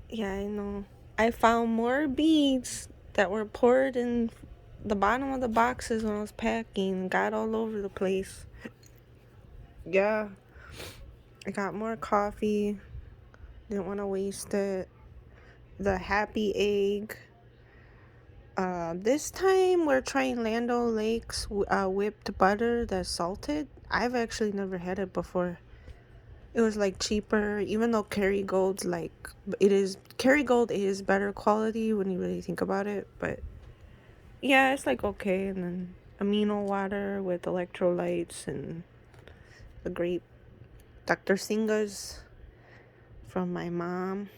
Yeah, I know. I found more beads that were poured in the bottom of the boxes when I was packing. Got all over the place. Yeah. I got more coffee. Didn't want to waste it. The happy egg. This time we're trying Lando Lake's whipped butter that's salted. I've actually never had it before. It was like cheaper, even though Kerrygold's like Kerrygold is better quality when you really think about it. But yeah, it's like okay, and then amino water with electrolytes and the grape Dr. Singa's from my mom,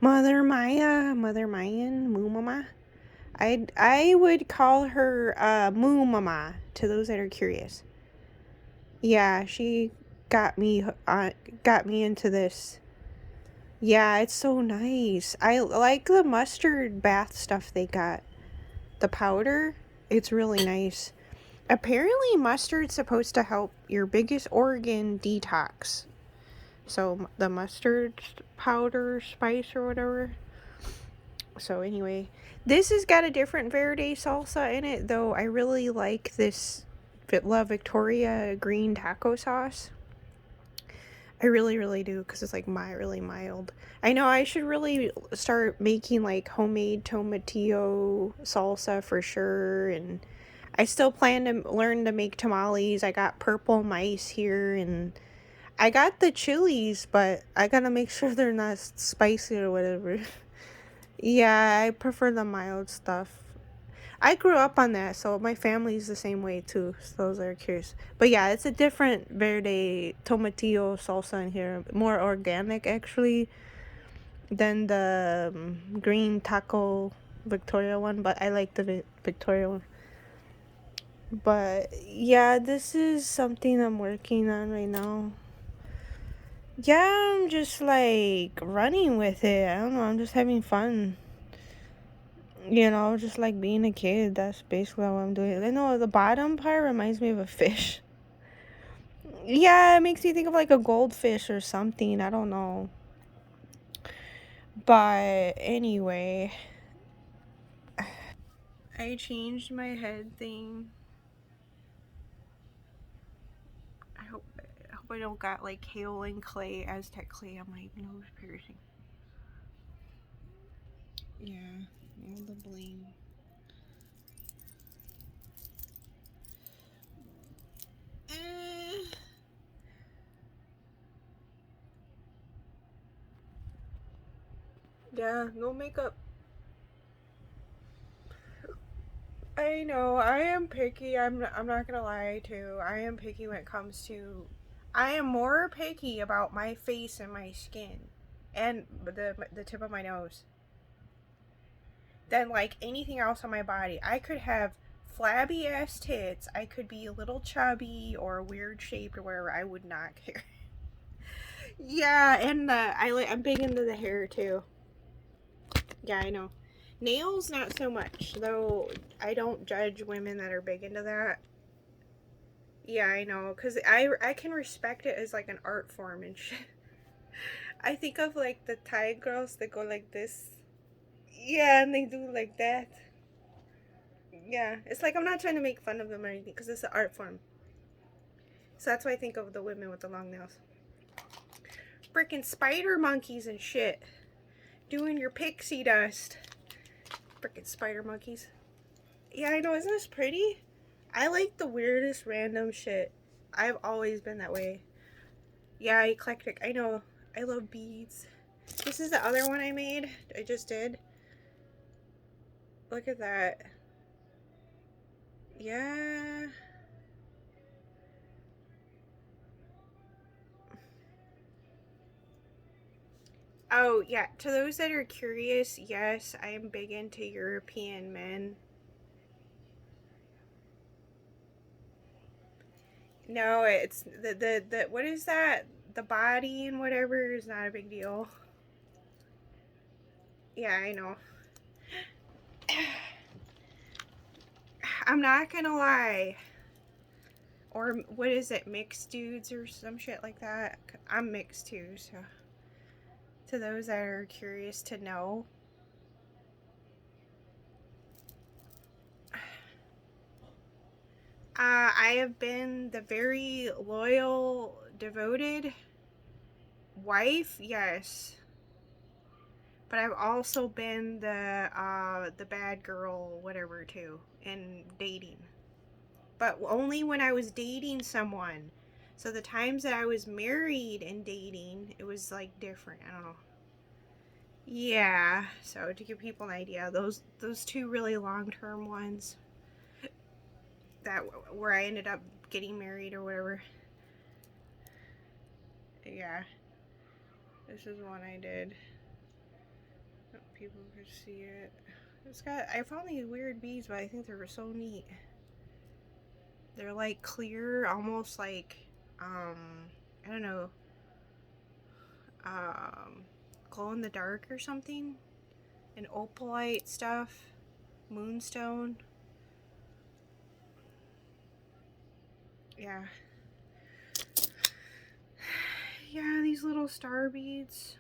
Mother Mayan, Moo Mama. I would call her Moo Mama to those that are curious. Yeah, she got me got me into this. Yeah, it's so nice. I like the mustard bath stuff they got. The powder, it's really nice. Apparently, mustard's supposed to help your biggest organ detox. So, the mustard powder, spice, or whatever. So, anyway, this has got a different verde salsa in it, though I really like this La Victoria green taco sauce. I really, really do because it's like really mild. I know I should really start making like homemade tomatillo salsa for sure. And I still plan to learn to make tamales. I got purple mice here and I got the chilies, but I gotta make sure they're not spicy or whatever. Yeah, I prefer the mild stuff. I grew up on that, so my family's the same way too. So those are curious. But yeah, it's a different verde tomatillo salsa in here, more organic actually than the green taco Victoria one. But I like the Victoria one. But yeah, this is something I'm working on right now. Yeah, I'm just like running with it. I don't know. I'm just having fun. You know, just like being a kid. That's basically what I'm doing. I know the bottom part reminds me of a fish. Yeah, it makes me think of like a goldfish or something. I don't know. But anyway, I changed my head thing. I hope I don't got like kaolin clay, Aztec clay on my nose piercing. Yeah, all the bling. Eh. Yeah, no makeup. I know. I am picky. I'm not gonna lie too. I am picky when it comes to. I am more picky about my face and my skin, and the tip of my nose than like anything else on my body. I could have flabby ass tits. I could be a little chubby or weird shaped or whatever. I would not care. Yeah, and I'm big into the hair too. Yeah, I know. Nails, not so much though. I don't judge women that are big into that. Yeah, I know, cause I can respect it as like an art form and shit. I think of like the Thai girls that go like this. Yeah, and they do like that. Yeah, it's like I'm not trying to make fun of them or anything, cause it's an art form. So that's why I think of the women with the long nails. Freaking spider monkeys and shit, doing your pixie dust. Freaking spider monkeys. Yeah, I know. Isn't this pretty? I like the weirdest random shit. I've always been that way. Yeah, eclectic. I know. I love beads. This is the other one I made. I just did. Look at that. Yeah. Oh, yeah. To those that are curious, yes, I am big into European men. No, it's the what is that? The body and whatever is not a big deal. Yeah, I know. I'm not gonna lie. Or what is it, mixed dudes or some shit like that? I'm mixed too, so To those that are curious to know, I have been the very loyal, devoted wife, yes. But I've also been the bad girl, whatever, too, in dating. But only when I was dating someone. So the times that I was married and dating, it was like different. I don't know. Yeah. So to give people an idea, those two really long term ones that where I ended up getting married or whatever. Yeah. This is one I did. People could see it. I found these weird beads, but I think they were so neat. They're like clear, almost like, I don't know, um, glow in the dark or something. And opalite stuff, moonstone. Yeah. Yeah, these little star beads.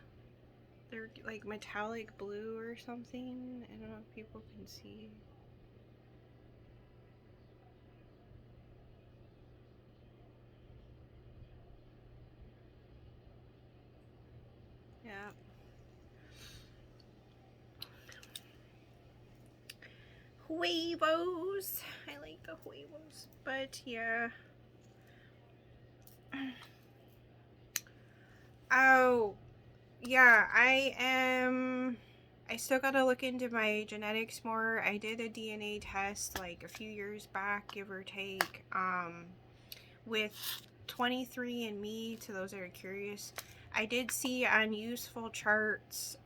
They're like metallic blue or something. I don't know if people can see. Yeah. Huevos. I like the huevos. But yeah. Oh, yeah, I still gotta look into my genetics more. I did a DNA test like a few years back, give or take, with 23andMe, to those that are curious. I did see on Useful Charts,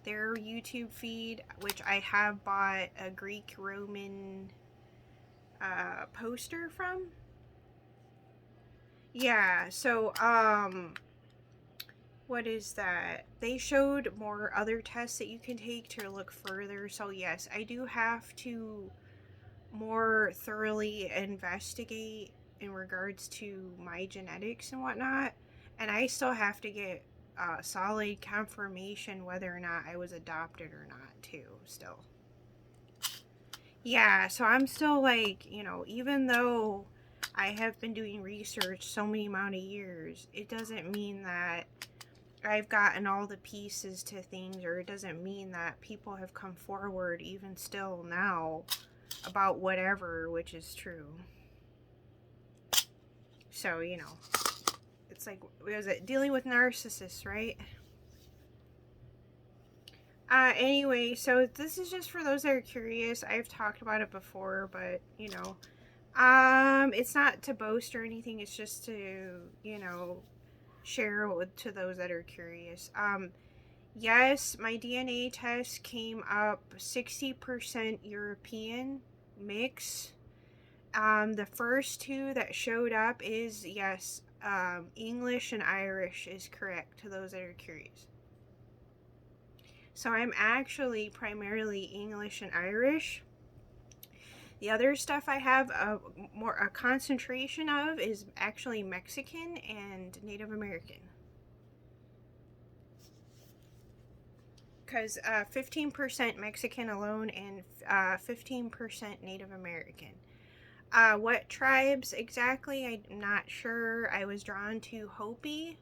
their YouTube feed, which I have bought a Greek Roman poster from. Yeah, so, what is that? They showed more other tests that you can take to look further. So, yes, I do have to more thoroughly investigate in regards to my genetics and whatnot. And I still have to get solid confirmation whether or not I was adopted or not, too, still. Yeah, so I'm still like, even though I have been doing research so many amount of years, it doesn't mean that I've gotten all the pieces to things, or it doesn't mean that people have come forward even still now about whatever, which is true. So, it's like, what was it? Dealing with narcissists, right? Anyway, so this is just for those that are curious. I've talked about it before, but, it's not to boast or anything. It's just to, share to those that are curious. Yes, my DNA test came up 60% European mix. The first two that showed up is, yes, English and Irish is correct, to those that are curious. So I'm actually primarily English and Irish. The other stuff I have a concentration of is actually Mexican and Native American. Because 15% Mexican alone and 15% Native American. What tribes exactly, I'm not sure. I was drawn to Hopi.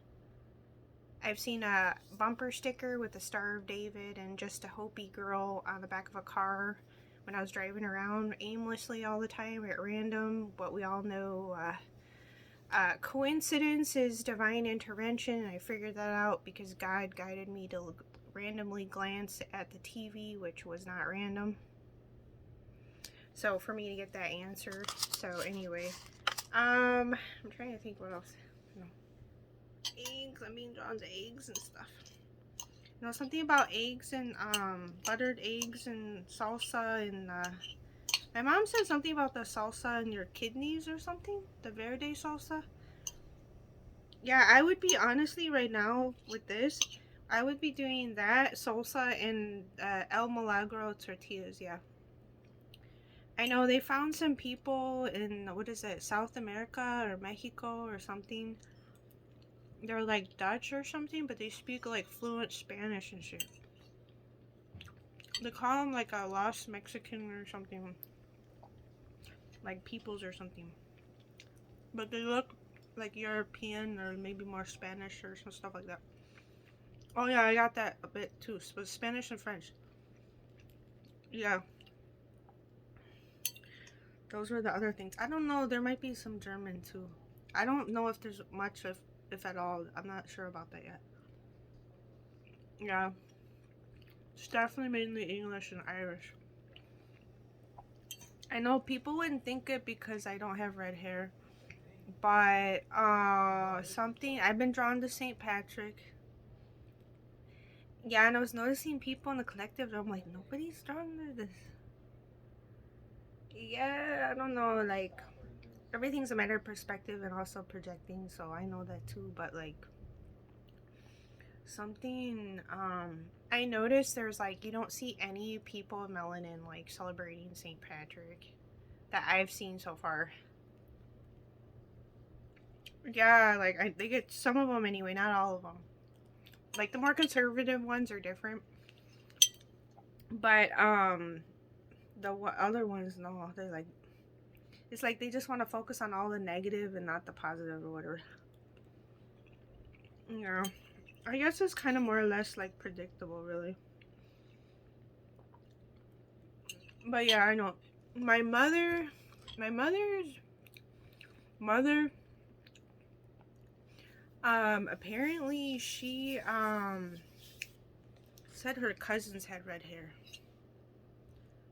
I've seen a bumper sticker with the Star of David and just a Hopi girl on the back of a car when I was driving around aimlessly all the time at random. But we all know coincidence is divine intervention. I figured that out because God guided me to randomly glance at the TV, which was not random. So for me to get that answer. So anyway, I'm trying to think what else. Eggs. I mean, John's eggs and stuff. Something about eggs and buttered eggs and salsa and my mom said something about the salsa in your kidneys or something. The verde salsa. Yeah, I would be honestly right now with this. I would be doing that salsa and El Milagro tortillas. Yeah. I know they found some people in, what is it, South America or Mexico or something, They're like Dutch or something, but they speak like fluent Spanish and shit. They call them like a lost Mexican or something, like peoples or something. But they look like European or maybe more Spanish or some stuff like that. Oh yeah, I got that a bit too. But Spanish and French. Yeah, those were the other things. I don't know. There might be some German too. I don't know if there's much, if at all. I'm not sure about that yet. Yeah, it's definitely mainly English and Irish. I know people wouldn't think it because I don't have red hair, but something I've been drawn to St. Patrick. Yeah, and I was noticing people in the collective. I'm like, nobody's drawn to this. Yeah, I don't know. Like, everything's a matter of perspective and also projecting. So I know that too. But like, something I noticed there's like you don't see any people of melanin like celebrating St. Patrick that I've seen so far. Yeah, like I think it's some of them anyway, not all of them. Like the more conservative ones are different, but the other ones no, they're like it's like they just want to focus on all the negative and not the positive or whatever. Yeah, I guess it's kind of more or less like predictable, really. But yeah, I know my mother, my mother's mother. Apparently she said her cousins had red hair.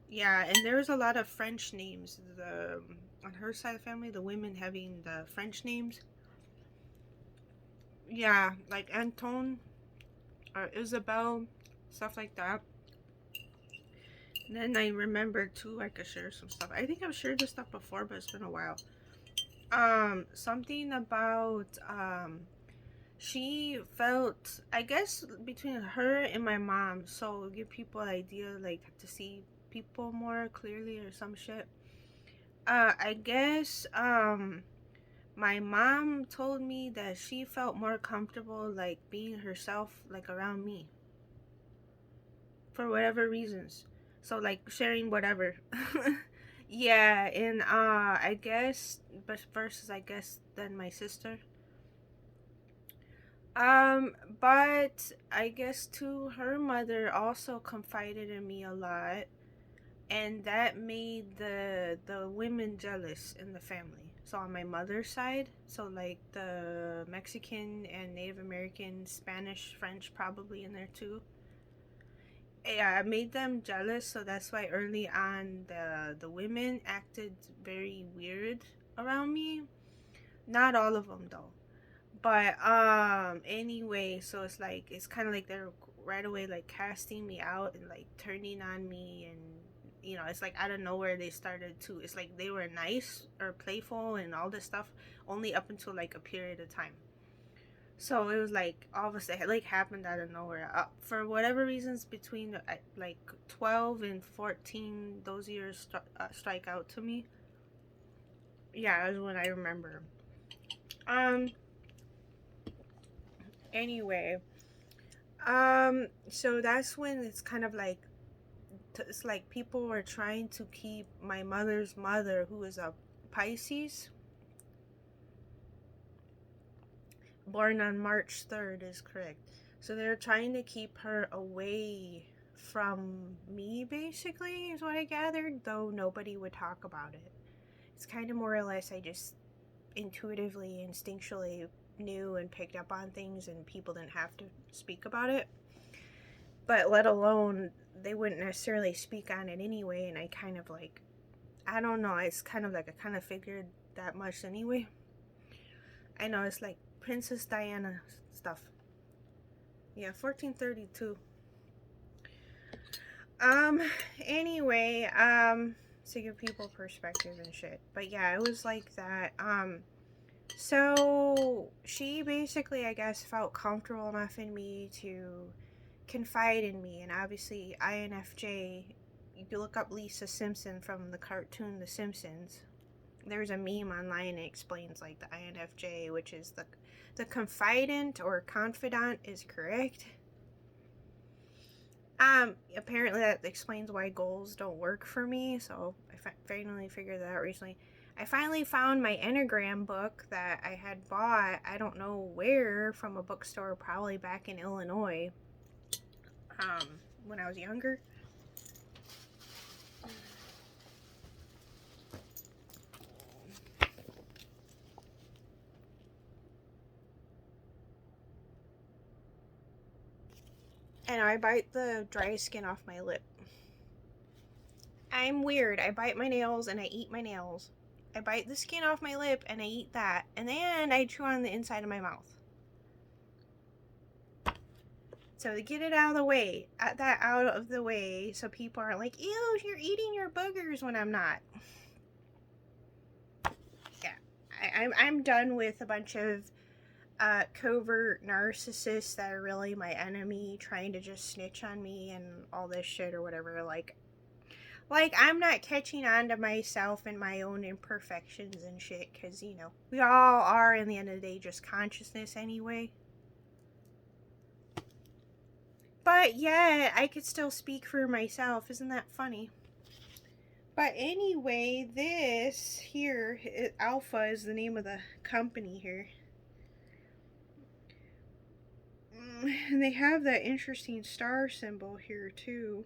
Yeah, and there was a lot of French names. The on her side of the family, the women having the French names. Yeah, like Anton or Isabel, stuff like that. And then I remember too, I could share some stuff. I think I've shared this stuff before, but it's been a while. Something about she felt, I guess, between her and my mom, so give people an idea like to see people more clearly or some shit. I guess my mom told me that she felt more comfortable like being herself like around me for whatever reasons. So like sharing whatever. Yeah, and I guess but versus I guess then my sister. But I guess too, her mother also confided in me a lot, and that made the women jealous in the family. So on my mother's side, so like the Mexican and Native American, Spanish, French probably in there too. Yeah, it made them jealous, so that's why early on the women acted very weird around me. Not all of them though. But anyway, so it's like it's kind of like they're right away like casting me out and like turning on me, and it's like out of nowhere they started to, it's like they were nice or playful and all this stuff only up until like a period of time. So it was like all of a sudden it like happened out of nowhere. For whatever reasons between like 12 and 14, those years strike out to me. Yeah, that's when I remember. Um anyway, so that's when it's kind of like it's like people were trying to keep my mother's mother, who is a Pisces, born on March 3rd, is correct. So they're trying to keep her away from me, basically, is what I gathered, though nobody would talk about it. It's kind of more or less I just intuitively, instinctually knew and picked up on things, and people didn't have to speak about it. But let alone they wouldn't necessarily speak on it anyway, and I kind of like, I don't know, it's kind of like I kind of figured that much anyway. I know it's like Princess Diana stuff. Yeah, 1432. Um anyway, to give people perspective and shit. But yeah, it was like that. So she basically, I guess, felt comfortable enough in me to confide in me, and obviously INFJ, you can look up Lisa Simpson from the cartoon The Simpsons. there's a meme online that explains like the INFJ, which is the confidant or confidant is correct. Apparently that explains why goals don't work for me. So I finally figured that out recently. I finally found my Enneagram book that I had bought, I don't know where, from a bookstore, probably back in Illinois, when I was younger. And I bite the dry skin off my lip. I'm weird. I bite my nails and I eat my nails. I bite the skin off my lip and I eat that. And then I chew on the inside of my mouth. So to get it out of the way, so people aren't like, ew, you're eating your boogers, when I'm not. Yeah, I'm done with a bunch of covert narcissists that are really my enemy, trying to just snitch on me and all this shit or whatever. Like I'm not catching on to myself and my own imperfections and shit, because, you know, we all are, in the end of the day, just consciousness anyway. But yeah, I could still speak for myself. Isn't that funny? But anyway, this here, Alpha is the name of the company here. And they have that interesting star symbol here too.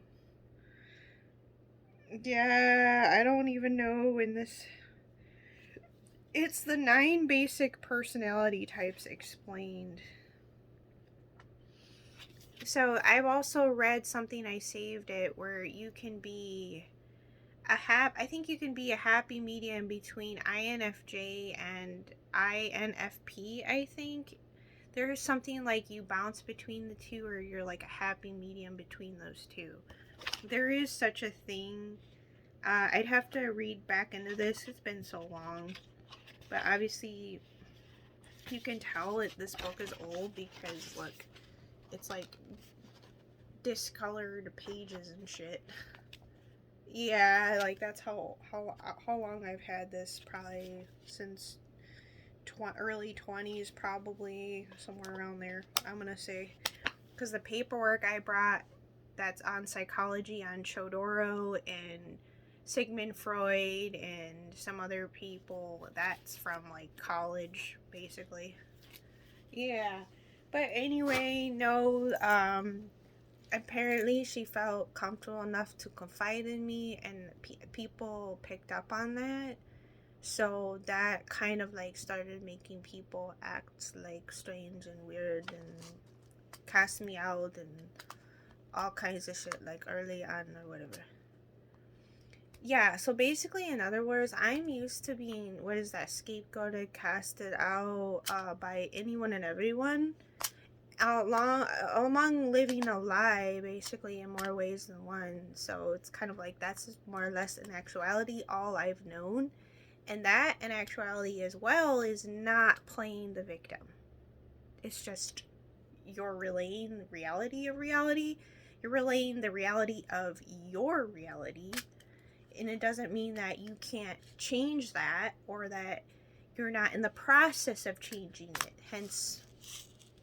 Yeah, I don't even know when this... It's the 9 basic personality types explained. So I've also read something, I saved it, where you can be I think you can be a happy medium between INFJ and INFP, I think. There's something like you bounce between the two, or you're like a happy medium between those two. There is such a thing. I'd have to read back into this. It's been so long. But obviously, you can tell this book is old because, look, it's like discolored pages and shit. Yeah, like that's how long I've had this, probably since early 20s, probably somewhere around there, I'm gonna say, because the paperwork I brought that's on psychology on Chodoro and Sigmund Freud and some other people, that's from like college, basically. Yeah, but anyway, no, apparently she felt comfortable enough to confide in me, and people picked up on that. So that kind of like started making people act like strange and weird and cast me out and all kinds of shit, like early on or whatever. Yeah, so basically, in other words, I'm used to being, what is that, scapegoated, casted out by anyone and everyone, among living a lie, basically, in more ways than one. So it's kind of like that's more or less in actuality all I've known. And that, in actuality as well, is not playing the victim. It's just you're relaying the reality of reality. You're relaying the reality of your reality. And it doesn't mean that you can't change that, or that you're not in the process of changing it. Hence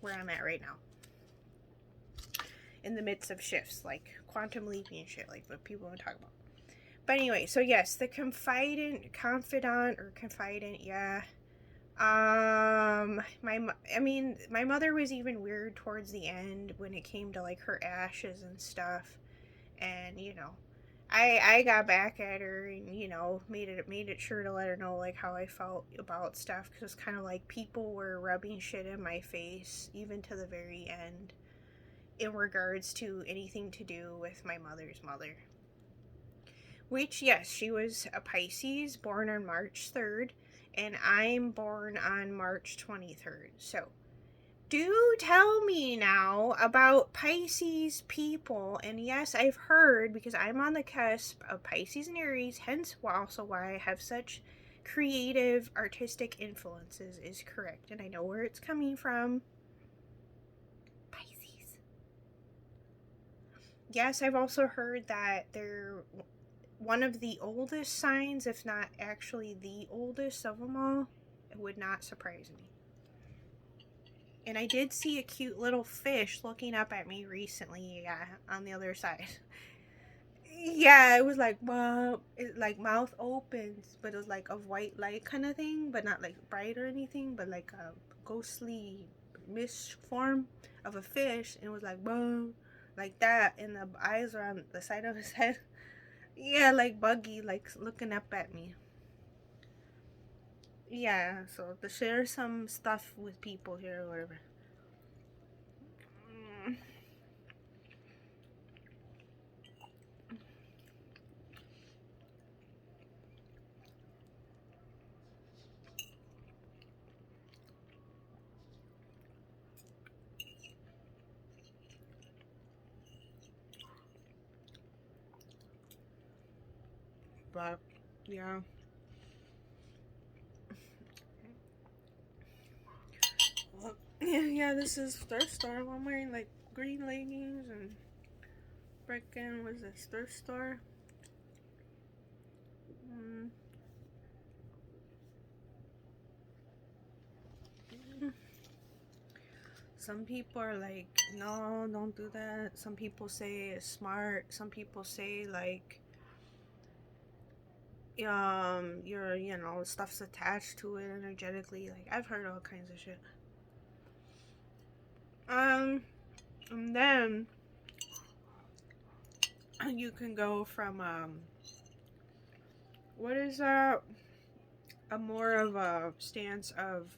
where I'm at right now. In the midst of shifts, like quantum leaping and shit, like what people want to talk about. But anyway, so yes, the confidant, yeah. My mother was even weird towards the end when it came to like her ashes and stuff, and you know, I got back at her and, you know, made it sure to let her know like how I felt about stuff, because it's kind of like people were rubbing shit in my face even to the very end in regards to anything to do with my mother's mother. Which, yes, she was a Pisces, born on March 3rd, and I'm born on March 23rd. So, do tell me now about Pisces people. And yes, I've heard, because I'm on the cusp of Pisces and Aries, hence also why I have such creative, artistic influences, is correct. And I know where it's coming from. Pisces. Yes, I've also heard that one of the oldest signs, if not actually the oldest of them all. It would not surprise me. And I did see a cute little fish looking up at me recently, yeah, on the other side. Yeah, it was like, wow, it like mouth opens, but it was like a white light kind of thing, but not like bright or anything, but like a ghostly mist form of a fish, and it was like, whoa, like that, and the eyes are on the side of his head. Yeah, like buggy, like looking up at me. Yeah, so to share some stuff with people here or whatever. Mm. But yeah. Well, yeah, this is thrift store. I'm wearing like green leggings and freaking was this thrift store? Mm. Some people are like, no, don't do that. Some people say it's smart. Some people say like, your stuff's attached to it energetically. Like I've heard all kinds of shit. Um, and then you can go from what is a more of a stance of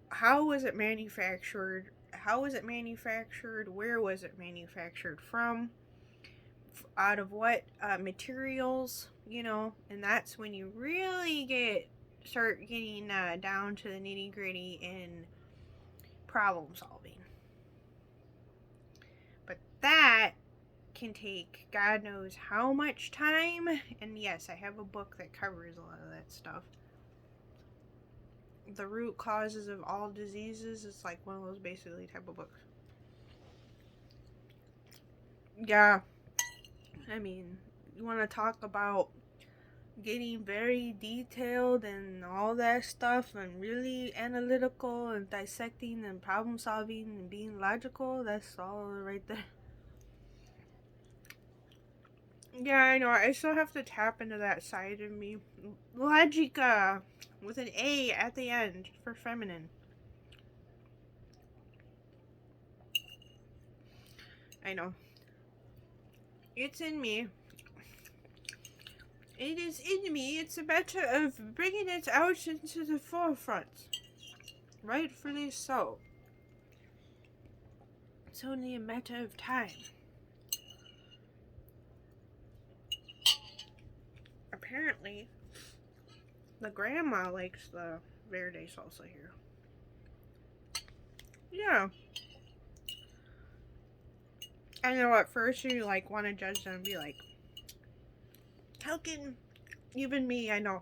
how was it manufactured? How was it manufactured? Where was it manufactured from? Out of what materials? And that's when you really start getting down to the nitty gritty in problem solving. But that can take God knows how much time. And yes, I have a book that covers a lot of that stuff. The root causes of all diseases. It's like one of those basically type of books. Yeah, I mean, you want to talk about getting very detailed and all that stuff and really analytical and dissecting and problem solving and being logical. That's all right there. Yeah, I know. I still have to tap into that side of me. Logica with an A at the end for feminine. I know. It's in me. It is in me. It's a matter of bringing it out into the forefront. Rightfully so. It's only a matter of time. Apparently, the grandma likes the verde salsa here. Yeah. I know at first you like want to judge them and be like, how can even me, I know.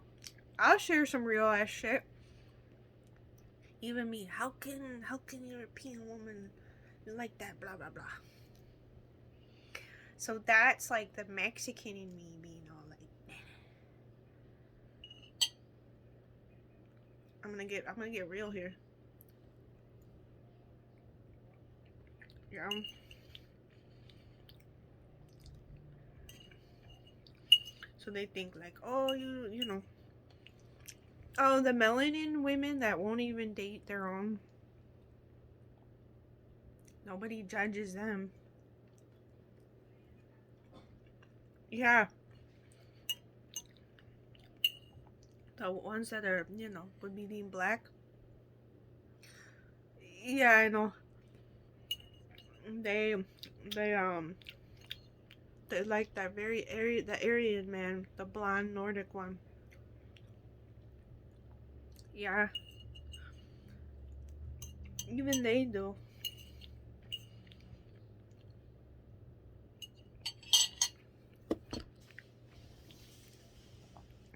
I'll share some real ass shit. Even me, how can European woman like that, blah blah blah. So that's like the Mexican in me being all like, I'm gonna get real here. Yeah. So they think like, oh, you know, oh, the melanin women that won't even date their own. Nobody judges them. Yeah, the ones that are, would be being black. Yeah, I know. They, they they like that the Aryan man, the blonde Nordic one. Yeah, even they do.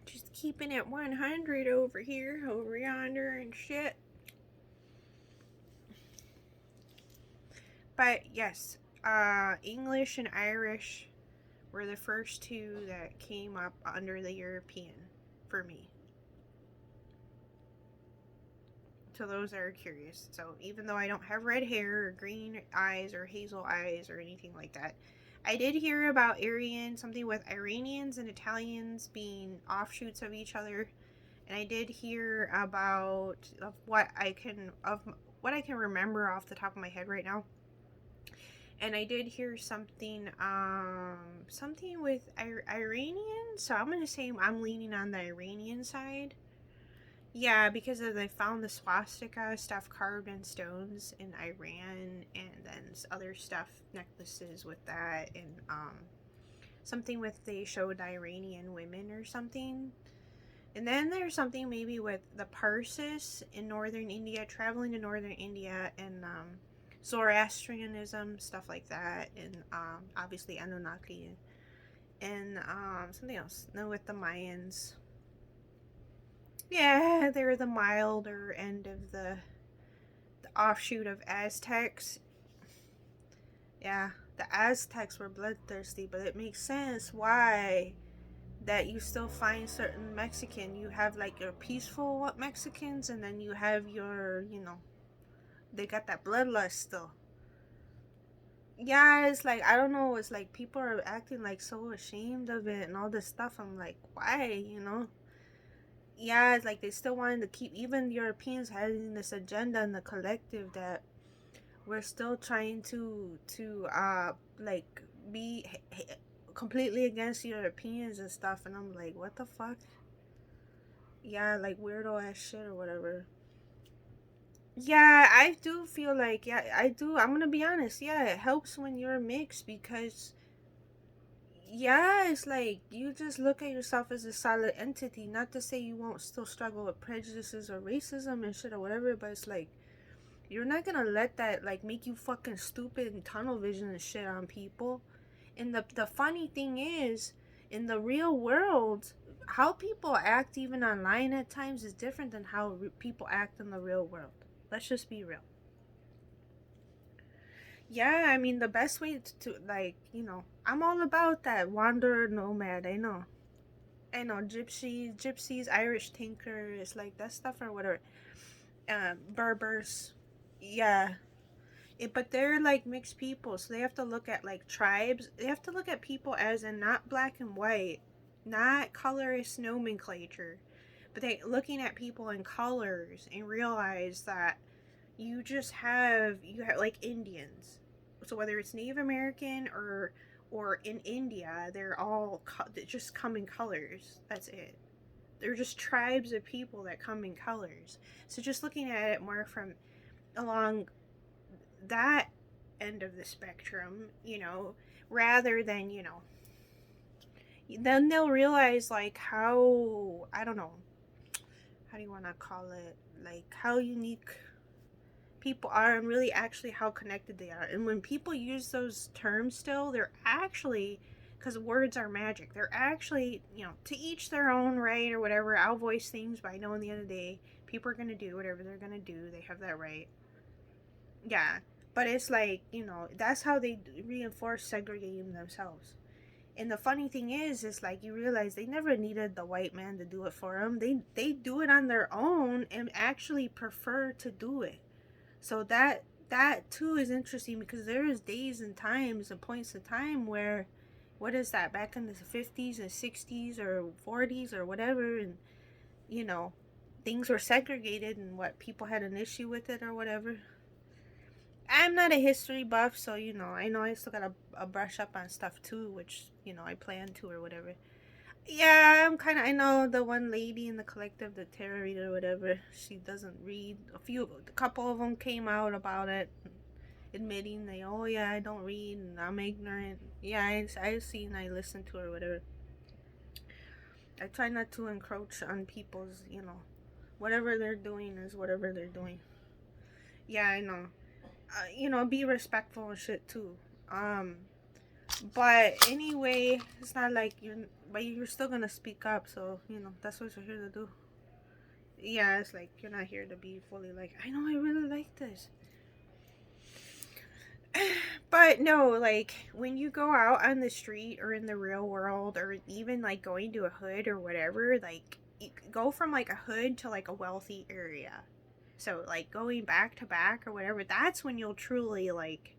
Just keeping it 100 over here, over yonder, and shit. But yes, English and Irish were the first two that came up under the European for me. To those that are curious. So even though I don't have red hair or green eyes or hazel eyes or anything like that, I did hear about Aryan, something with Iranians and Italians being offshoots of each other, and I did hear about what I can remember off the top of my head right now. And I did hear something with Iranian, so I'm gonna say I'm leaning on the Iranian side. Yeah, because they found the swastika stuff carved in stones in Iran, and then other stuff, necklaces with that, and something with they showed Iranian women or something. And then there's something maybe with the Parsis in northern India, traveling to northern India, and Zoroastrianism, stuff like that, and obviously Anunnaki, and something else. No, with the Mayans. Yeah, they're the milder end of the offshoot of Aztecs. Yeah, the Aztecs were bloodthirsty, but it makes sense why that you still find certain Mexican. You have like your peaceful Mexicans, and then you have your, they got that bloodlust still. Yeah, it's like, I don't know, it's like people are acting like so ashamed of it and all this stuff. I'm like, why? Yeah, it's like they still wanted to keep, even Europeans having this agenda in the collective that we're still trying to like be completely against Europeans and stuff, and I'm like, what the fuck? Yeah, like weirdo ass shit or whatever. Yeah, I do feel like, yeah, I do. I'm gonna be honest. Yeah, it helps when you're mixed because, yeah, it's like you just look at yourself as a solid entity. Not to say you won't still struggle with prejudices or racism and shit or whatever, but it's like you're not gonna let that like make you fucking stupid and tunnel vision and shit on people. And the funny thing is, in the real world, how people act even online at times is different than how people act in the real world. Let's just be real. Yeah, I mean, the best way to like, I'm all about that wanderer nomad. I know, gypsies, Irish tinkers, like that stuff or whatever. Berbers, yeah. But they're like mixed people, so they have to look at like tribes. They have to look at people as in not black and white, not colorist nomenclature, but they looking at people in colors and realize that you have like Indians. So whether it's Native American or in India, they're all they just come in colors. That's it. They're just tribes of people that come in colors. So just looking at it more from along that end of the spectrum, rather than, then they'll realize like how, I don't know, how do you want to call it, like how unique people are and really actually how connected they are. And when people use those terms still, they're actually, because words are magic, they're actually, to each their own, right, or whatever. I'll voice things, but I know in the end of the day, people are going to do whatever they're going to do. They have that right. Yeah, but it's like, that's how they reinforce segregating themselves. And the funny thing is like you realize they never needed the white man to do it for them. They do it on their own and actually prefer to do it. So that too is interesting because there is days and times and points of time where, what is that, back in the 50s and 60s or 40s or whatever, and you know things were segregated and what people had an issue with it or whatever. I'm not a history buff, so I know I still gotta brush up on stuff too, which I plan to or whatever. Yeah, I know the one lady in the collective, the tarot reader or whatever. She doesn't read. A couple of them came out about it, admitting they, oh yeah, I don't read and I'm ignorant. Yeah, I see and I listen to her or whatever. I try not to encroach on people's, whatever they're doing is whatever they're doing. Yeah, I know. Be respectful and shit too. But anyway, it's not like but you're still gonna speak up, so that's what you're here to do. Yeah, it's like you're not here to be fully like, I know I really like this. But no, like when you go out on the street or in the real world or even like going to a hood or whatever, like you go from like a hood to like a wealthy area. So like going back to back or whatever, that's when you'll truly like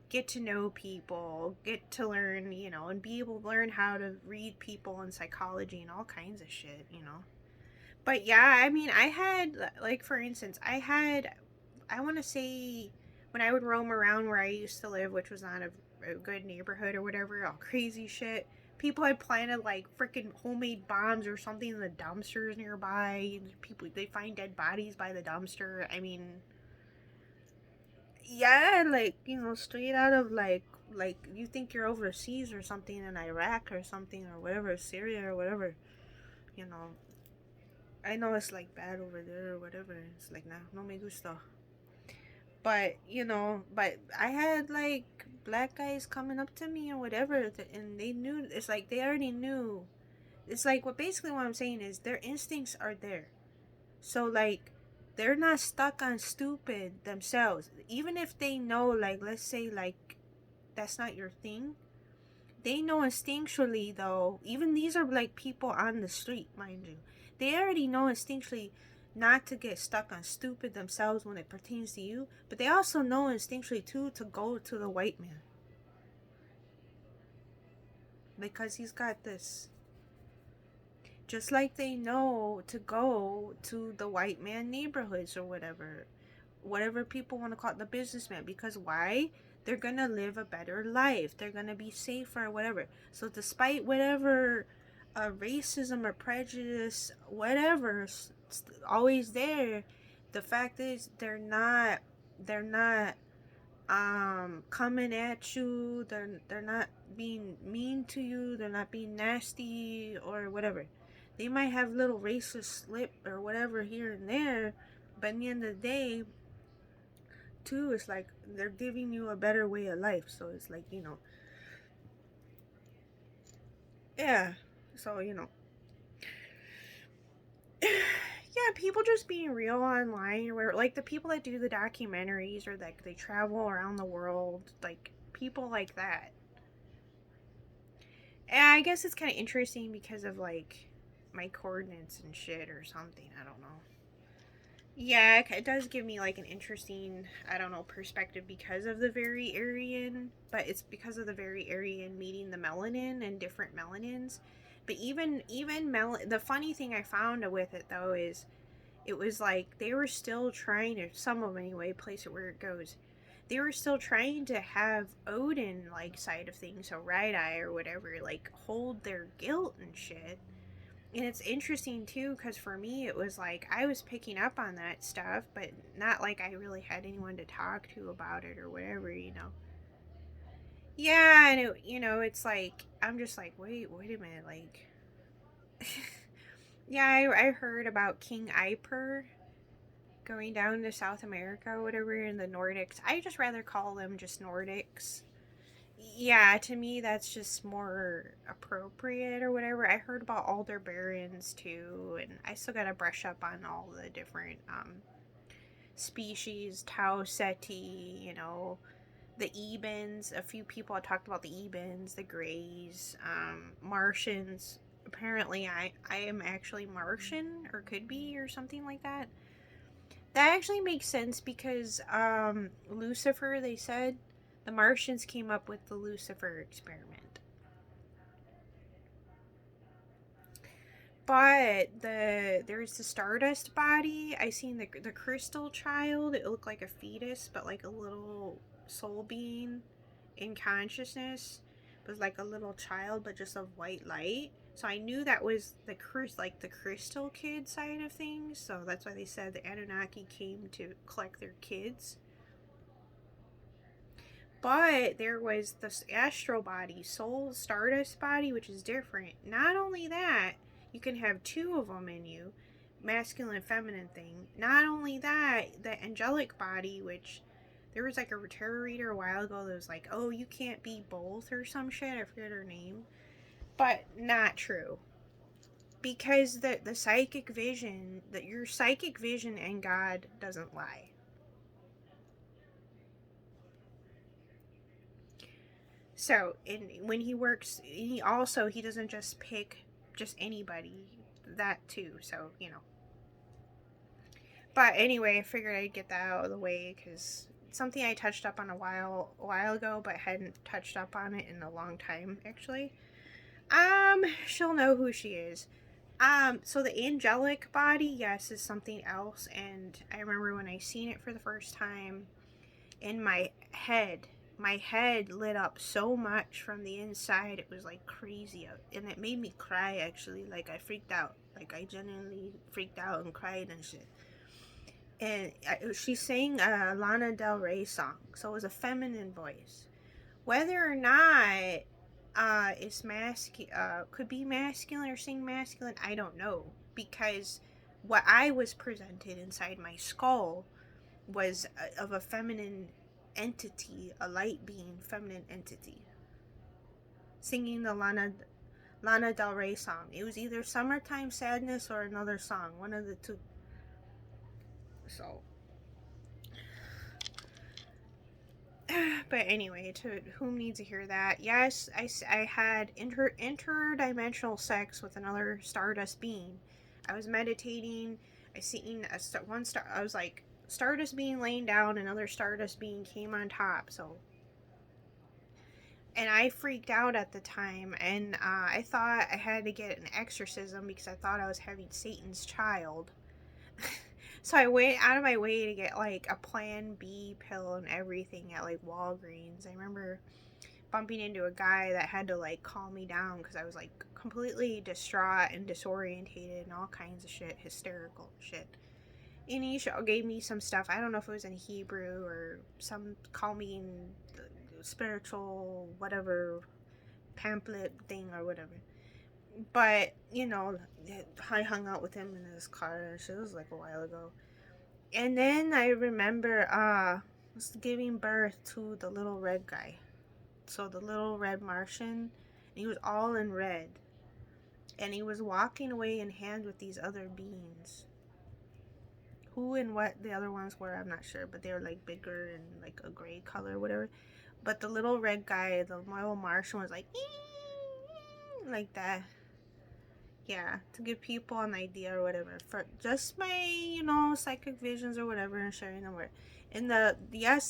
get to know people, get to learn, and be able to learn how to read people and psychology and all kinds of shit. But yeah, I mean, I had, like, for instance, I want to say, when I would roam around where I used to live, which was not a good neighborhood or whatever, all crazy shit. People had planted like freaking homemade bombs or something in the dumpsters nearby. People, they find dead bodies by the dumpster. I mean, yeah, like, straight out of like you think you're overseas or something in Iraq or something or whatever, Syria or whatever. You know, I know it's like bad over there or whatever. It's like, nah, no me gusta. But but I had like black guys coming up to me or whatever, and they knew. It's like they already knew. It's like what I'm saying is their instincts are there. So like they're not stuck on stupid themselves. Even if they know, like, let's say like that's not your thing, they know instinctually though. Even these are like people on the street, mind you. They already know instinctually not to get stuck on stupid themselves when it pertains to you, but they also know instinctually too to go to the white man because he's got this. Just like they know to go to the white man neighborhoods or whatever people want to call it, the businessman, because why? They're gonna live a better life, they're gonna be safer or whatever. So despite whatever racism or prejudice, whatever's always there, the fact is they're not coming at you, they're not being mean to you, they're not being nasty or whatever. They might have little racist slip or whatever here and there, but in the end of the day too, it's like they're giving you a better way of life. So it's like, yeah. So yeah, people just being real online, or like the people that do the documentaries or like they travel around the world, like people like that. And I guess it's kind of interesting because of like my coordinates and shit or something. I don't know. Yeah, it does give me like an interesting, I don't know, perspective because of the very Aryan, but it's because of the very Aryan meeting the melanin and different melanins. But the funny thing I found with it though is it was like they were still trying to, some of them anyway, place it where it goes. They were still trying to have Odin like side of things, so Right Eye or whatever, like hold their guilt and shit. And it's interesting too, because for me it was like I was picking up on that stuff, but not like I really had anyone to talk to about it or whatever. Yeah, and it's like I'm just like, wait a minute, like, yeah, I heard about King Iper going down to South America or whatever in the Nordics. I just rather call them just Nordics. Yeah, to me that's just more appropriate or whatever. I heard about alderbarons too, and I still gotta brush up on all the different species, Tau Ceti, the Ebens. A few people have talked about the Ebens, the Greys, Martians. Apparently I am actually Martian or could be or something like that. That actually makes sense because Lucifer, they said, the Martians came up with the Lucifer experiment. But there's the Stardust body. I seen the Crystal Child. It looked like a fetus, but like a little soul being in consciousness. It was like a little child, but just of white light. So I knew that was like the Crystal Kid side of things. So that's why they said the Anunnaki came to collect their kids. But there was this astral body, soul stardust body, which is different. Not only that, you can have two of them in you, masculine and feminine thing. Not only that, the angelic body, which there was like a tarot reader a while ago that was like, oh, you can't be both or some shit. I forget her name. But not true. Because the psychic vision, that your psychic vision and God doesn't lie. So, and when he works, he doesn't just pick just anybody. That too. So, But anyway, I figured I'd get that out of the way because it's something I touched up on a while ago, but hadn't touched up on it in a long time actually. She'll know who she is. So the angelic body, yes, is something else, and I remember when I seen it for the first time, in my head lit up so much from the inside. It was like crazy, and it made me cry actually. Like I freaked out. Like I genuinely freaked out and cried and shit. And she sang a Lana Del Rey song, so it was a feminine voice. Whether or not could be masculine or sing masculine, I don't know, because what I was presented inside my skull was of a feminine entity, a light being, feminine entity, singing the Lana Del Rey song. It was either Summertime Sadness or another song, one of the two. So, but anyway, to whom needs to hear that? Yes, I had interdimensional sex with another stardust being. I was meditating. I seen one star. I was like, stardust being laying down, another stardust being came on top. So, and I freaked out at the time, and I thought I had to get an exorcism because I thought I was having Satan's child. So I went out of my way to get like a Plan B pill and everything at like Walgreens. I remember bumping into a guy that had to like calm me down because I was like completely distraught and disorientated and all kinds of shit, hysterical shit. And he gave me some stuff. I don't know if it was in Hebrew or some calming spiritual whatever pamphlet thing or whatever. But I hung out with him in his car and shit. It was like a while ago. And then I remember was giving birth to the little red guy. So the little red Martian, he was all in red. And he was walking away in hand with these other beings. Who and what the other ones were, I'm not sure, but they were like bigger and like a gray color or whatever. But the little red guy, the little Martian, was like like that. Yeah, to give people an idea or whatever, for just my psychic visions or whatever, and sharing them with. And a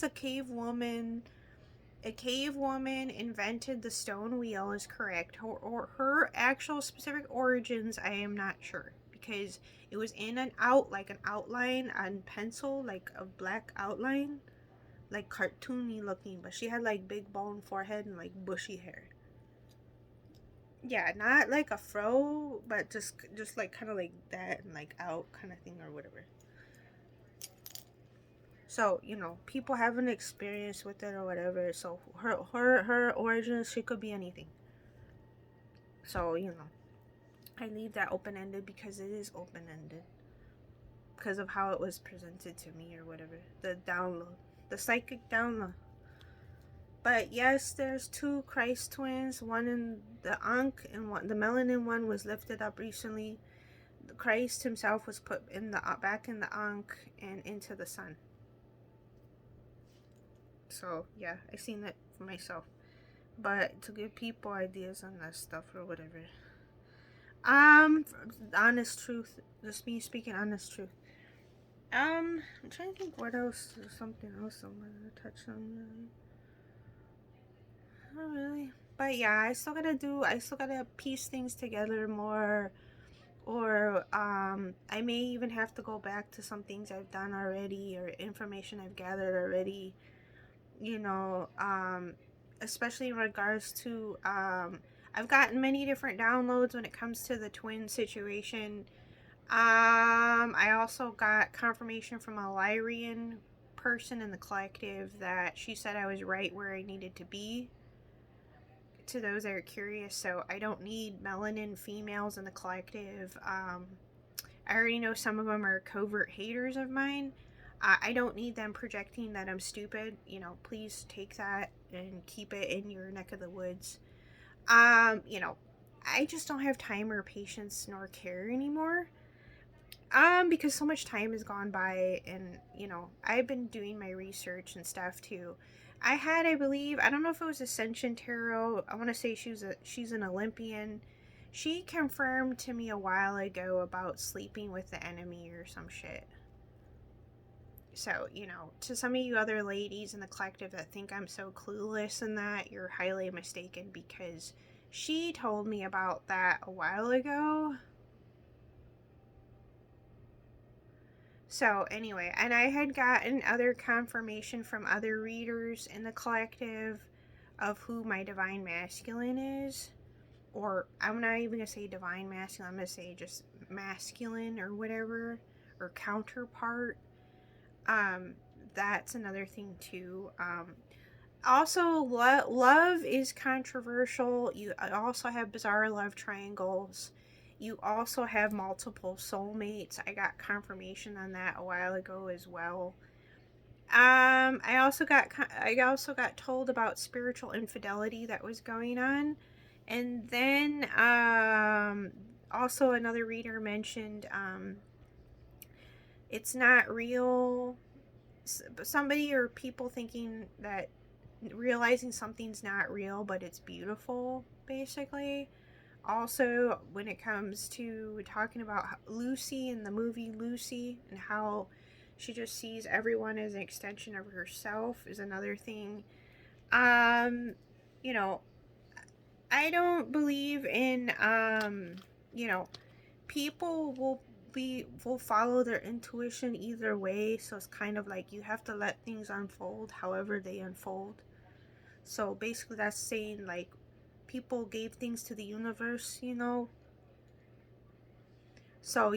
cave woman invented the stone wheel is correct. Her actual specific origins, I am not sure, because it was in an outline on pencil, like a black outline, like cartoony looking, but she had like big bone forehead and like bushy hair. Yeah, not like a fro, but just like kind of like that and like out kind of thing or whatever. So people have an experience with it or whatever. So her origins, she could be anything. So I leave that open ended because it is open ended because of how it was presented to me or whatever. The download, the psychic download. But yes, there's two Christ twins. One in the Ankh, and the melanin one was lifted up recently. The Christ himself was put in the back in the Ankh and into the sun. So yeah, I seen that for myself. But to give people ideas on that stuff or whatever. Honest truth. Just me speaking honest truth. I'm trying to think what else. There's something else I wanted to touch on. Not really. But yeah, I still gotta piece things together more. Or I may even have to go back to some things I've done already or information I've gathered already. You know, especially in regards to I've gotten many different downloads when it comes to the twin situation. I also got confirmation from a Lyrian person in the collective that she said I was right where I needed to be. To those that are curious, so I don't need melanin females in the collective. I already know some of them are covert haters of mine. I don't need them projecting that I'm stupid. Please take that and keep it in your neck of the woods. I just don't have time or patience nor care anymore. Because so much time has gone by, and I've been doing my research and stuff too. I had, I believe, I don't know if it was Ascension Tarot. I want to say she's an Olympian. She confirmed to me a while ago about sleeping with the enemy or some shit. So, to some of you other ladies in the collective that think I'm so clueless in that, you're highly mistaken, because she told me about that a while ago. So, anyway, and I had gotten other confirmation from other readers in the collective of who my divine masculine is. Or, I'm not even going to say divine masculine, I'm going to say just masculine or whatever, or counterpart. Um, that's another thing too. Also, love is controversial. You also have bizarre love triangles. You also have multiple soulmates. I got confirmation on that a while ago as well. I also got told about spiritual infidelity that was going on, and then also another reader mentioned it's not real. Somebody or people thinking that realizing something's not real but it's beautiful, basically. Also, when it comes to talking about Lucy in the movie Lucy and how she just sees everyone as an extension of herself, is another thing. um you know I don't believe in people will follow their intuition either way, so it's kind of like you have to let things unfold however they unfold. So basically that's saying, like, people gave things to the universe. So,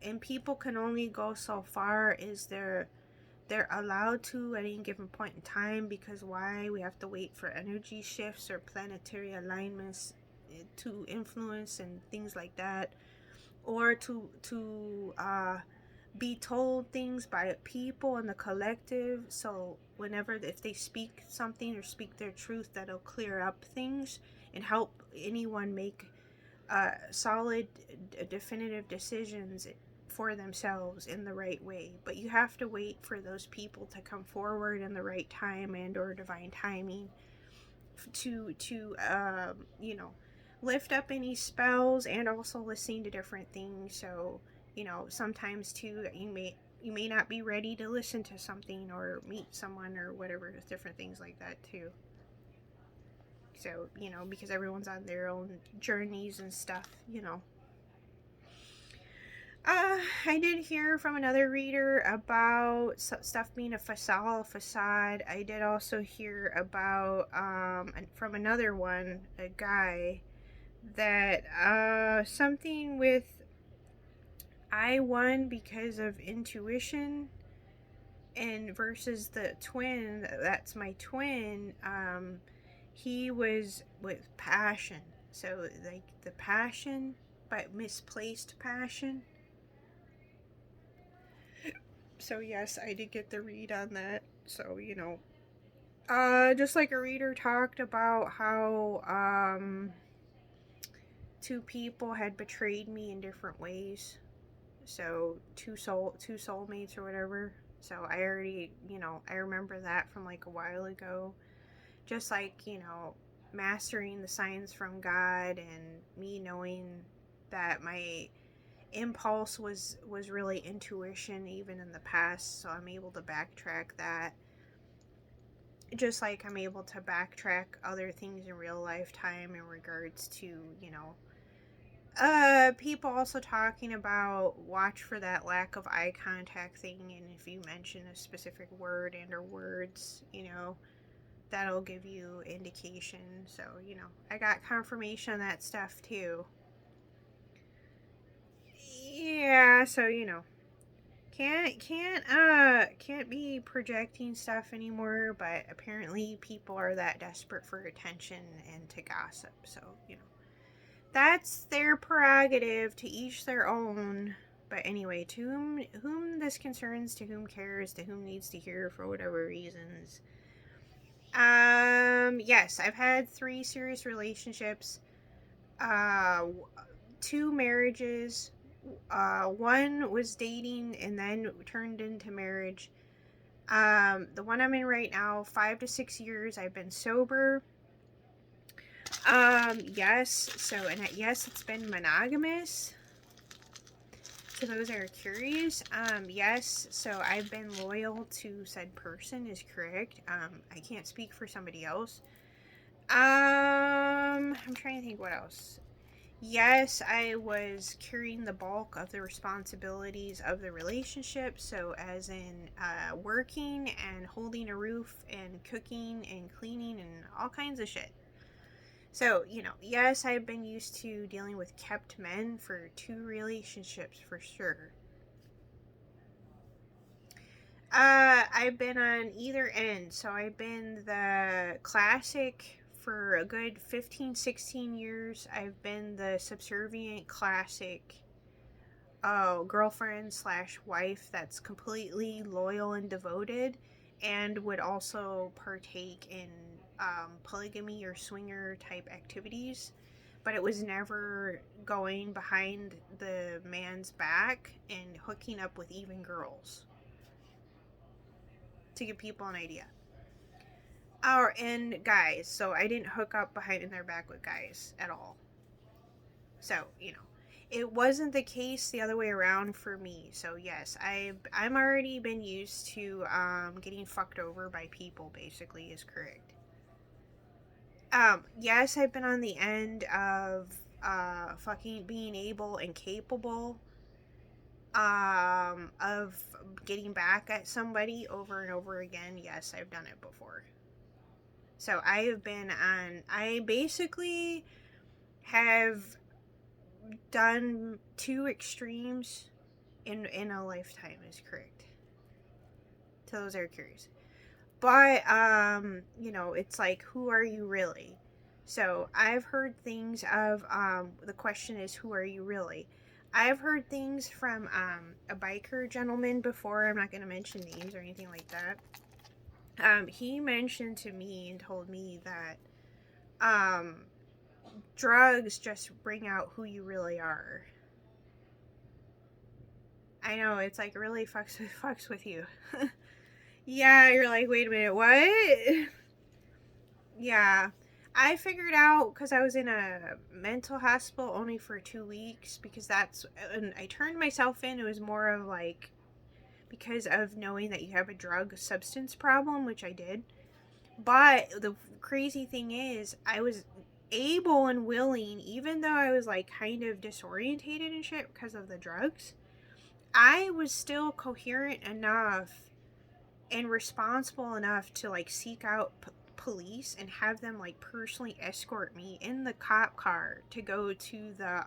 and people can only go so far as they're allowed to at any given point in time, because why? We have to wait for energy shifts or planetary alignments to influence and things like that, or to be told things by people in the collective. So whenever, if they speak something or speak their truth, that'll clear up things and help anyone make solid, definitive decisions for themselves in the right way. But you have to wait for those people to come forward in the right time and or divine timing to lift up any spells, and also listening to different things. So sometimes too, you may not be ready to listen to something or meet someone or whatever, different things like that too. So because everyone's on their own journeys and stuff. I did hear from another reader about stuff being a facade. I did also hear about from another one, a guy, that something with I won because of intuition, and versus the twin, that's my twin, he was with passion. So like the passion, but misplaced passion. So yes, I did get the read on that. So just like a reader talked about how two people had betrayed me in different ways. So two soulmates or whatever. So I already, I remember that from like a while ago. Just like, mastering the signs from God, and me knowing that my impulse was really intuition even in the past, so I'm able to backtrack that, just like I'm able to backtrack other things in real lifetime in regards to people also talking about watch for that lack of eye contact thing, and if you mention a specific word and or words, that'll give you indication. So I got confirmation on that stuff too. Yeah, so can't be projecting stuff anymore, but apparently people are that desperate for attention and to gossip. So that's their prerogative, to each their own. But anyway, to whom this concerns, to whom cares, to whom needs to hear for whatever reasons. Yes, I've had 3 serious relationships, uh 2 marriages. One was dating and then turned into marriage. The one I'm in right now, 5 to 6 years. I've been sober. Yes. So, and yes, it's been monogamous. To those that are curious, yes. So I've been loyal to said person is correct. I can't speak for somebody else. I'm trying to think what else. Yes, I was carrying the bulk of the responsibilities of the relationship. So, as in working and holding a roof and cooking and cleaning and all kinds of shit. So, yes, I've been used to dealing with kept men for 2 relationships for sure. I've been on either end. So I've been the classic for a good 15, 16 years. I've been the subservient classic girlfriend slash wife that's completely loyal and devoted and would also partake in polygamy or swinger type activities. But it was never going behind the man's back and hooking up with even girls, to give people an idea. And guys, so I didn't hook up behind their back with guys at all. So, it wasn't the case the other way around for me. So yes, I'm already been used to getting fucked over by people, basically, is correct. Yes, I've been on the end of fucking being able and capable of getting back at somebody over and over again. Yes, I've done it before. So I basically have done 2 extremes in a lifetime, is correct. To those that are curious. But it's like, who are you really? So I've heard things of the question is, who are you really? I've heard things from a biker gentleman before. I'm not going to mention names or anything like that. He mentioned to me and told me that drugs just bring out who you really are. I know, it's like really fucks with you. Yeah, you're like, wait a minute, what? Yeah. I figured out because I was in a mental hospital only for 2 weeks, because and I turned myself in. It was more of like because of knowing that you have a drug substance problem, which I did. But the crazy thing is, I was able and willing, even though I was like kind of disorientated and shit because of the drugs, I was still coherent enough and responsible enough to like seek out police and have them like personally escort me in the cop car to go to the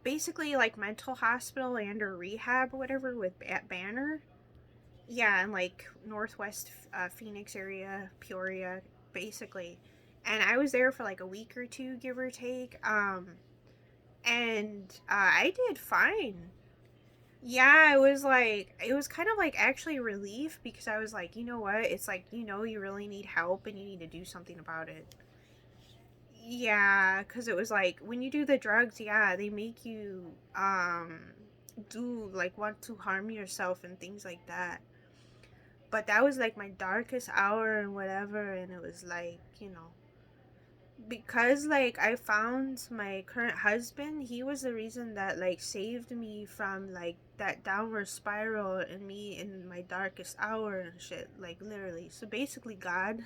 basically like mental hospital and or rehab or whatever with Banner. Yeah, in like northwest Phoenix area, Peoria, basically. And I was there for like a week or two, give or take. And I did fine. Yeah, it was kind of like actually relief, because I was like, you know what? It's like, you really need help and you need to do something about it. Yeah, because it was like when you do the drugs, yeah, they make you do like want to harm yourself and things like that. But that was like my darkest hour and whatever, and it was like, because like I found my current husband, he was the reason that like saved me from like that downward spiral and me in my darkest hour and shit, like literally. So basically God.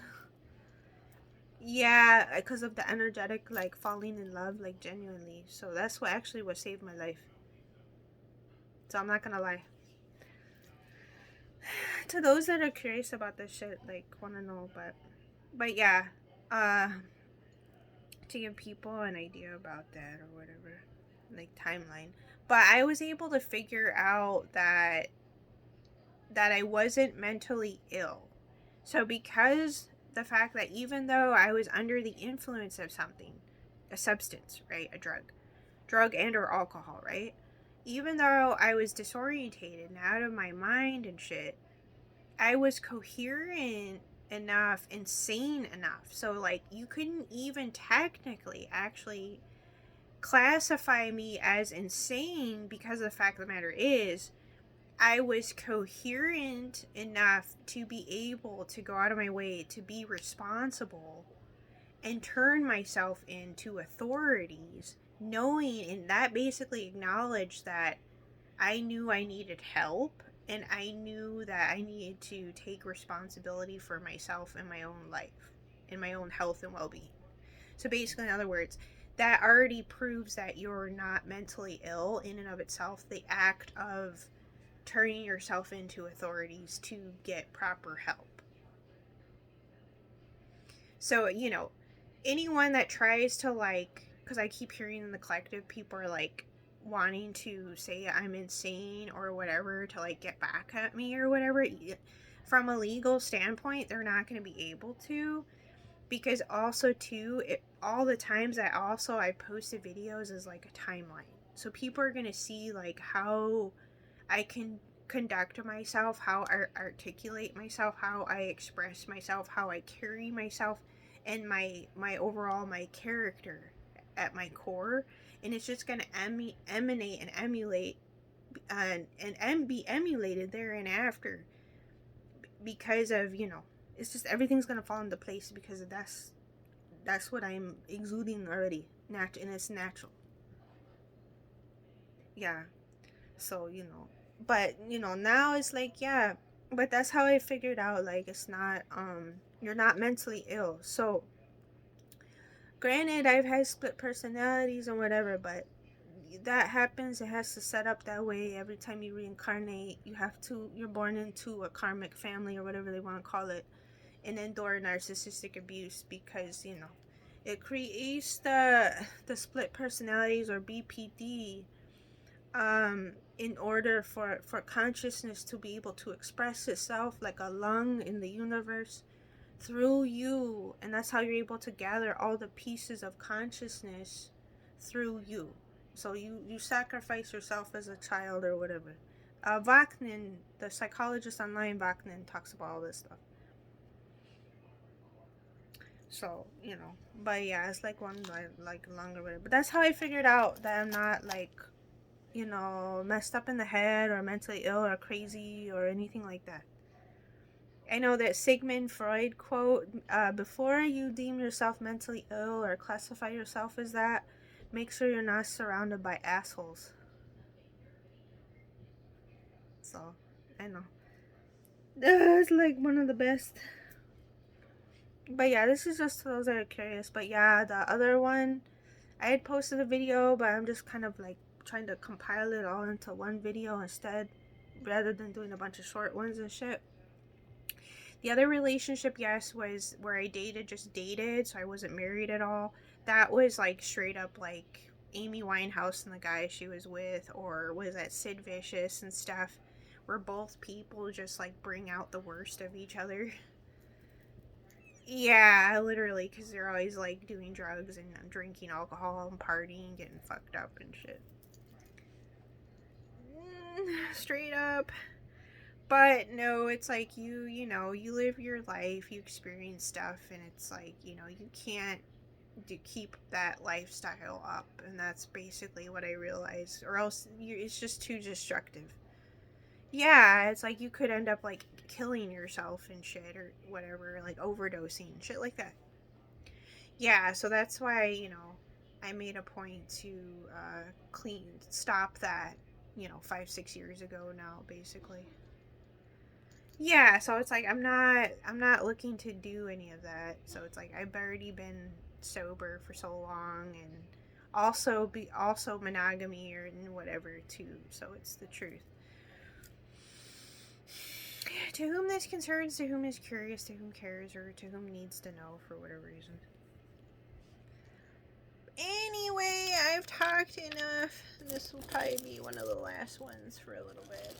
Yeah, because of the energetic like falling in love, like genuinely. So that's what saved my life. So I'm not gonna lie. To those that are curious about this shit, like want to know, but yeah, uh to give people an idea about that or whatever, like timeline. But I was able to figure out that I wasn't mentally ill. So because the fact that even though I was under the influence of something, a substance, right, a drug and or alcohol, right? Even though I was disorientated and out of my mind and shit, I was coherent enough and sane enough. So like you couldn't even technically actually classify me as insane, because the fact of the matter is I was coherent enough to be able to go out of my way to be responsible and turn myself into authorities, knowing, and that basically acknowledged that I knew I needed help, and I knew that I needed to take responsibility for myself and my own life and my own health and well-being. So basically, in other words, that already proves that you're not mentally ill in and of itself. The act of turning yourself into authorities to get proper help. So, anyone that tries to, like, because I keep hearing in the collective, people are like wanting to say I'm insane or whatever to like get back at me or whatever. From a legal standpoint, they're not going to be able to, because also too, all the times that also I posted videos is like a timeline. So people are going to see like how I can conduct myself, how I articulate myself, how I express myself, how I carry myself, and my overall my character at my core, and it's just gonna emanate and emulate and be emulated there and after, because of it's just everything's gonna fall into place because of that's what I'm exuding already, and it's natural. Yeah. So, but, now it's like, yeah, but that's how I figured out, like, it's not, you're not mentally ill. So, granted, I've had split personalities and whatever, but that happens. It has to set up that way. Every time you reincarnate, you're born into a karmic family or whatever they want to call it, and endure narcissistic abuse because, it creates the split personalities or BPD, in order for consciousness to be able to express itself like a lung in the universe through you, and that's how you're able to gather all the pieces of consciousness through you. So you sacrifice yourself as a child or whatever. Vaknin, the psychologist online, Vaknin, talks about all this stuff. So, but yeah, it's like one like longer whatever. But that's how I figured out that I'm not like messed up in the head or mentally ill or crazy or anything like that. I know that Sigmund Freud quote, before you deem yourself mentally ill or classify yourself as that, make sure you're not surrounded by assholes. So, I know. That's like one of the best. But yeah, this is just for those that are curious. But yeah, the other one, I had posted a video, but I'm just kind of like trying to compile it all into one video instead, rather than doing a bunch of short ones and shit. The other relationship, yes, was where I just dated, so I wasn't married at all. That was like straight up like Amy Winehouse and the guy she was with, or was that Sid Vicious and stuff, where both people just like bring out the worst of each other. Yeah, literally, because they're always like doing drugs and drinking alcohol and partying, getting fucked up and shit. Straight up. But no, it's like you live your life, you experience stuff, and it's like, you can't keep that lifestyle up. And that's basically what I realized. Or else it's just too destructive. Yeah, it's like you could end up like killing yourself and shit or whatever, like overdosing, shit like that. Yeah, so that's why, I made a point to stop that, 5-6 years ago now, basically. Yeah, so it's like I'm not looking to do any of that. So it's like I've already been sober for so long, and also monogamy or whatever too. So it's the truth. To whom this concerns, to whom is curious, to whom cares, or to whom needs to know for whatever reason. Anyway, I've talked enough. This will probably be one of the last ones for a little bit.